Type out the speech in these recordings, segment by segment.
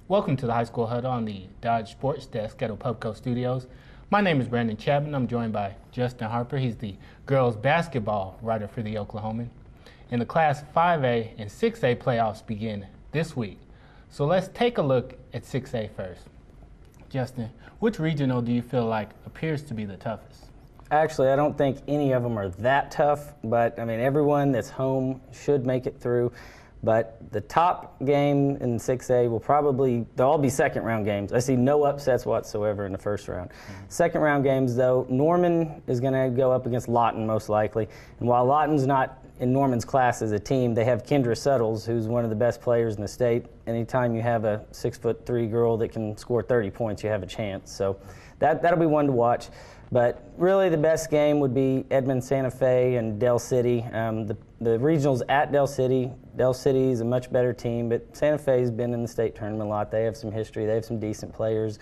Welcome to the High School Huddle on the Dodge Sports Desk at Opubco Studios. My name is Brandon Chatman. I'm joined by Justin Harper. He's the girls basketball writer for the Oklahoman. And the Class 5A and 6A playoffs begin this week. So let's take a look at 6A first. Justin, which regional do you feel like appears to be the toughest? Actually, I don't think any of them are that tough, but I mean, everyone that's home should make it through. But the top game in 6A they'll all be second round games. I see no upsets whatsoever in the first round. Second round games, though, Norman is going to go up against Lawton most likely. And while Lawton's not in Norman's class as a team, they have Kendra Suttles, who's one of the best players in the state. Anytime you have a 6'3" girl that can score 30 points, you have a chance. So that'll be one to watch. But really the best game would be Edmond Santa Fe and Del City. The regional's at Del City. Del City is a much better team, but Santa Fe's been in the state tournament a lot. They have some history. They have some decent players.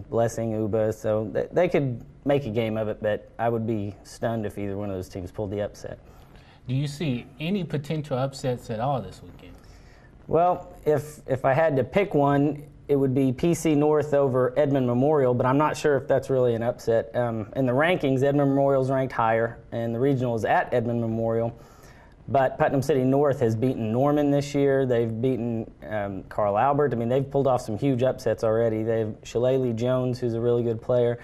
Blessing, Uba, so they could make a game of it, but I would be stunned if either one of those teams pulled the upset. Do you see any potential upsets at all this weekend? Well, if I had to pick one, it would be PC North over Edmond Memorial, but I'm not sure if that's really an upset. In the rankings, Edmond Memorial's ranked higher, and the regional is at Edmond Memorial. But Putnam City North has beaten Norman this year. They've beaten Carl Albert. I mean, they've pulled off some huge upsets already. They have Shillelagh Jones, who's a really good player.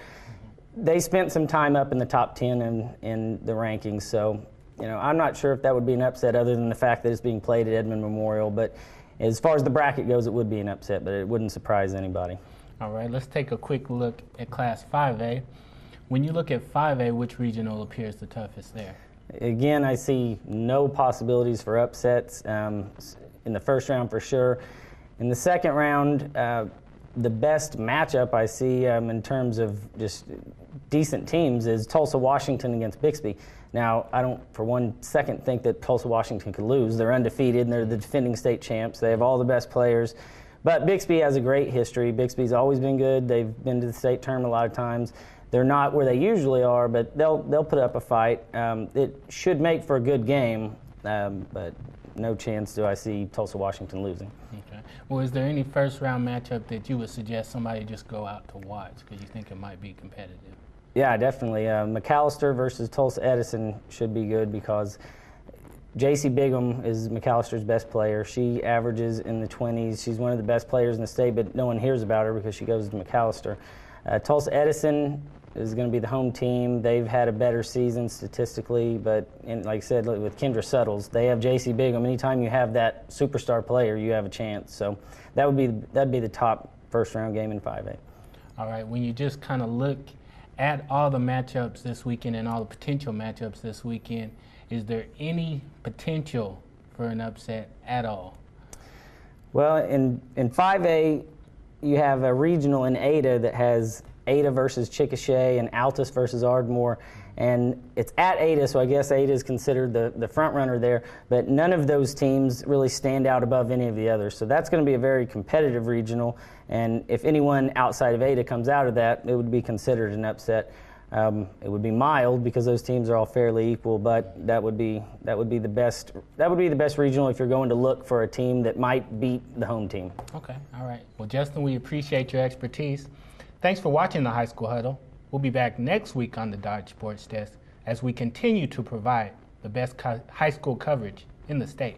They spent some time up in the top 10 in the rankings, so I'm not sure if that would be an upset other than the fact that it's being played at Edmond Memorial. But as far as the bracket goes, it would be an upset, but it wouldn't surprise anybody. All right, let's take a quick look at Class 5A. When you look at 5A, which regional appears the toughest there? Again, I see no possibilities for upsets in the first round for sure. In the second round, the best matchup I see in terms of just decent teams is Tulsa Washington against Bixby. Now, I don't for one second think that Tulsa Washington could lose. They're undefeated and they're the defending state champs. They have all the best players. But Bixby has a great history. Bixby's always been good. They've been to the state tournament a lot of times. They're not where they usually are, but they'll put up a fight. It should make for a good game, but no chance do I see Tulsa Washington losing. Okay. Well, is there any first-round matchup that you would suggest somebody just go out to watch because you think it might be competitive? Yeah, definitely. McAllister versus Tulsa Edison should be good because J.C. Bigham is McAllister's best player. She averages in the 20s. She's one of the best players in the state, but no one hears about her because she goes to McAllister. Tulsa Edison is going to be the home team. They've had a better season statistically, but like I said, with Kendra Suttles, they have J.C. Bigham. Anytime you have that superstar player, you have a chance. So that'd be the top first-round game in 5A. All right, when you just kind of look at all the matchups this weekend and all the potential matchups this weekend, is there any potential for an upset at all? Well, in 5A, you have a regional in Ada that has Ada versus Chickasha and Altus versus Ardmore, and it's at Ada, so I guess Ada is considered the front runner there, but none of those teams really stand out above any of the others. So that's going to be a very competitive regional, and if anyone outside of Ada comes out of that, it would be considered an upset. It would be mild because those teams are all fairly equal, but that would be the best regional if you're going to look for a team that might beat the home team. Okay, all right. Well, Justin, we appreciate your expertise. Thanks for watching the High School Huddle. We'll be back next week on the Dodge Sports Desk as we continue to provide the best high school coverage in the state.